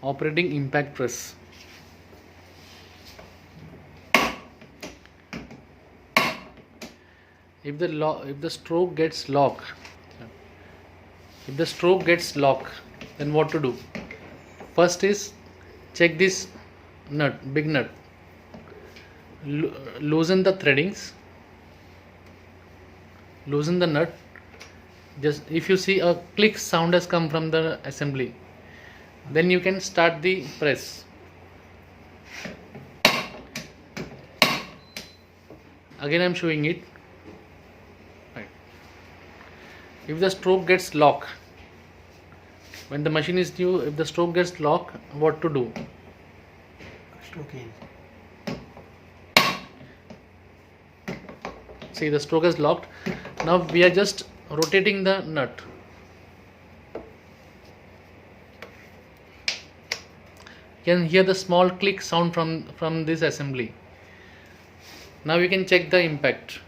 operating impact press. If the stroke gets locked, then what to do? First is check this nut, big nut. Loosen the threadings. Loosen the nut. Just if you see a click sound has come from the assembly, then you can start the press. Again I am showing it. Right. If the stroke gets locked, when the machine is new, if the stroke gets locked, what to do? Stroke in. See, the stroke is locked. Now we are just rotating the nut. You can hear the small click sound from this assembly. Now we can check the impact.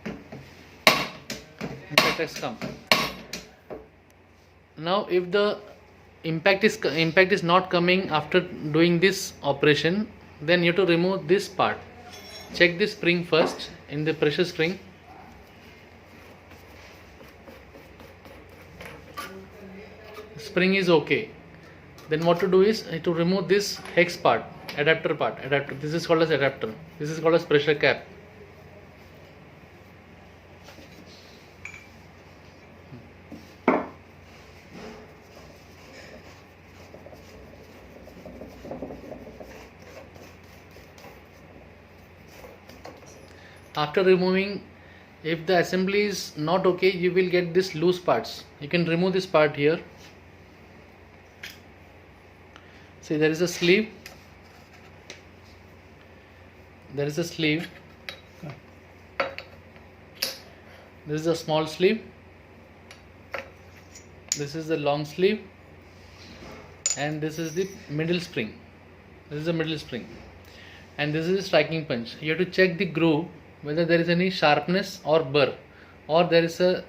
Impact has come. Now if the impact is not coming after doing this operation, then you have to remove this part. Check the spring first in the pressure spring. Spring is okay. Then what to do is to remove this hex part, adapter part. This is called as adapter. This is called as pressure cap. After removing, if the assembly is not okay, you will get this loose parts. You can remove this part here. See, there is a sleeve. There is a sleeve. This is a small sleeve. This is the long sleeve. And this is the middle spring. This is the middle spring. And this is the striking punch. You have to check the groove, whether there is any sharpness or burr, or there is a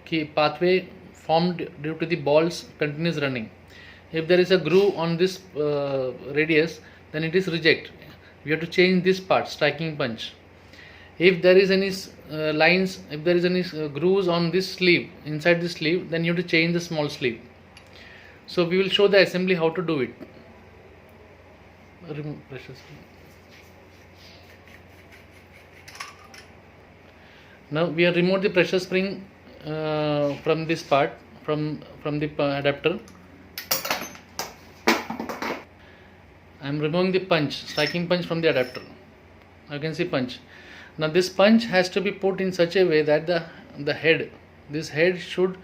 key pathway formed due to the ball's continuous running. If there is a groove on this radius, then it is reject. We have to change this part, striking punch. If there is any lines, if there is any grooves on this sleeve, inside the sleeve, then you have to change the small sleeve. So we will show the assembly how to do it. Remove pressure spring. Now we have removed the pressure spring from this part, from the adapter. I am removing the punch, striking punch from the adapter. You can see punch. Now this punch has to be put in such a way that the head, this head should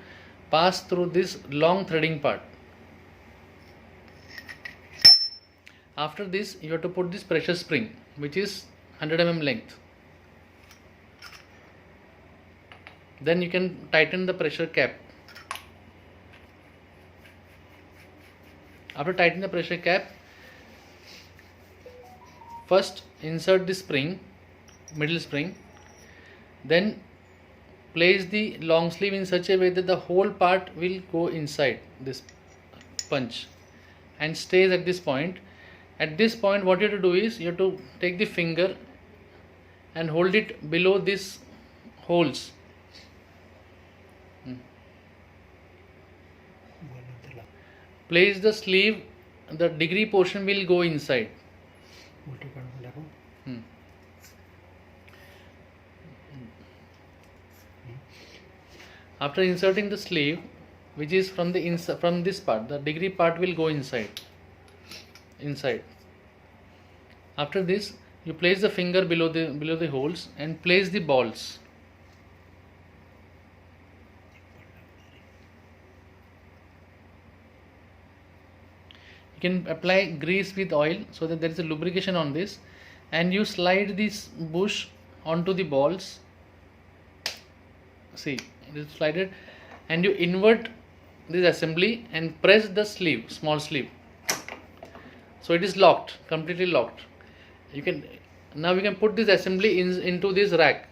pass through this long threading part. After this, you have to put this pressure spring, which is 100 mm length. Then you can tighten the pressure cap. After tightening the pressure cap, first insert the spring, middle spring, then place the long sleeve in such a way that the whole part will go inside this punch and stays at this point. At this point, what you have to do is you have to take the finger and hold it below these holes. Place the sleeve, the degree portion will go inside. After inserting the sleeve, which is from this part, the degree part will go inside. After this, you place the finger below the holes and place the balls. You can apply grease with oil so that there is a lubrication on this, and you slide this bush onto the balls. See, it is slided, and you invert this assembly and press the sleeve, small sleeve. So it is locked, completely locked. Now we can put this assembly into this rack.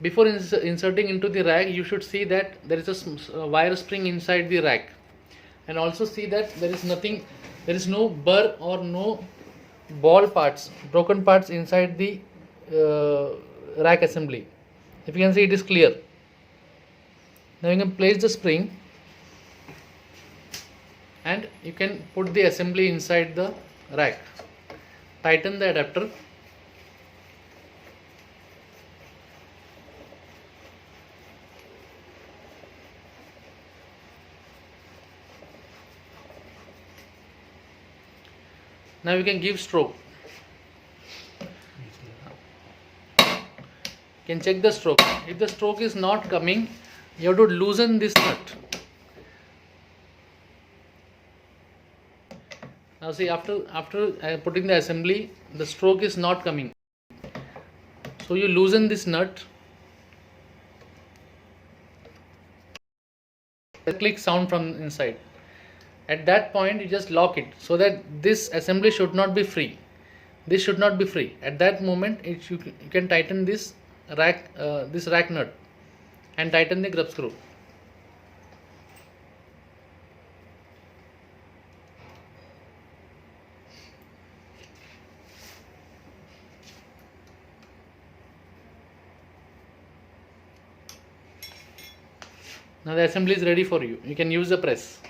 Before inserting into the rack, you should see that there is a wire spring inside the rack, and also see that there is nothing, there is no burr or no ball parts, broken parts inside the rack assembly. If you can see, it is clear. Now you can place the spring and you can put the assembly inside the rack. Tighten the adapter. Now you can give stroke. You can check the stroke. If the stroke is not coming, you have to loosen this nut. Now see, after putting the assembly, the stroke is not coming. So you loosen this nut. A click sound from inside. At that point, you just lock it so that this assembly should not be free. This should not be free. At that moment, you can tighten this rack nut and tighten the grub screw. Now the assembly is ready for you. You can use the press.